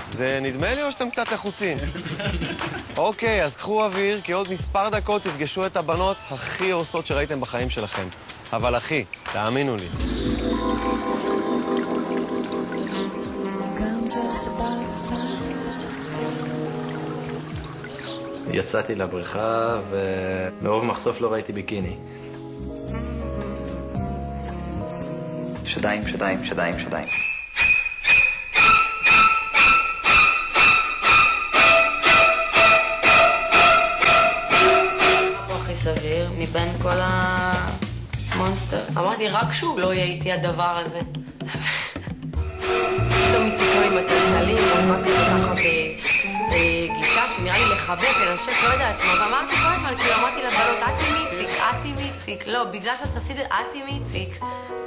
זה נדמה לי או שאתם קצת לחוצים? אוקיי, אז קחו אוויר, כי עוד מספר דקות תפגשו את הבנות הכי עושות שראיתם בחיים שלכם. אבל אחי, תאמינו לי. יצאתי לבריכה, ומרוב מחשוף לא ראיתי ביקיני. שדיים, שדיים, שדיים, שדיים. הכי סביר מבין כל המונסטר. אמרתי, רק שהוא לא יהיה איתי הדבר הזה. פתאום הציקו לי בטלטלים, ומה כזה ככה בגישה שנראה לי לחבק, לנשק, לא יודעת מה. ואמרתי כל הזמן, כאילו אמרתי לבנות, אתי מיציק, אתי מיציק. לא, בגלל שאת עשית את אתי מיציק,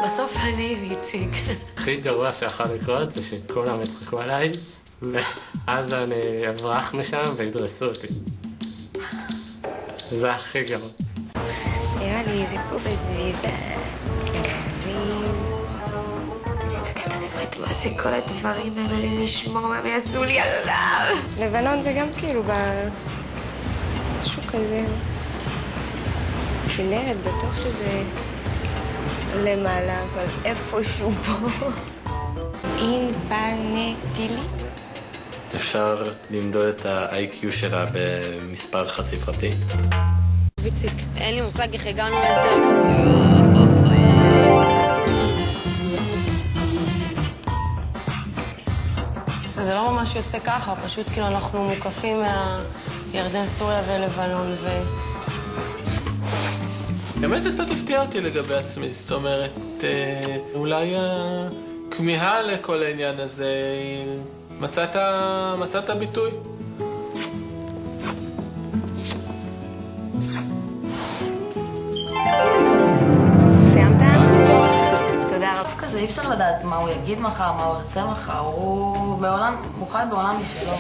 בסוף אני מיציק. הכי גרוע שיכול לקרות זה שכולם יצחקו עליי, ואז אני אברח משם וידרסו אותי. זה הכי גרוע. נראה לי זה פה בסביבה, תל אביב. אני מסתכלת, אני אומרת, מה זה כל הדברים האלה לי לשמור, מה הם יעשו לי עליו? לבנון זה גם כאילו משהו כזה. כנרת, בטוח שזה למעלה, אבל איפשהו פה. אין פנטילי. אפשר למדוד את ה-IQ שלה במספר חד ספרתי. ויציק, אין לי מושג איך הגענו לזה. זה לא ממש יוצא ככה, פשוט כאילו אנחנו מוקפים מהירדן, סוריה ולבנון באמת זה קצת הפתיע אותי לגבי עצמי, זאת אומרת, אולי הכמיהה לכל העניין הזה, מצאת ביטוי. סיימת? תודה רב. כזה, אי אפשר לדעת מה הוא יגיד מחר, מה הוא ירצה מחר, הוא חי בעולם משלו.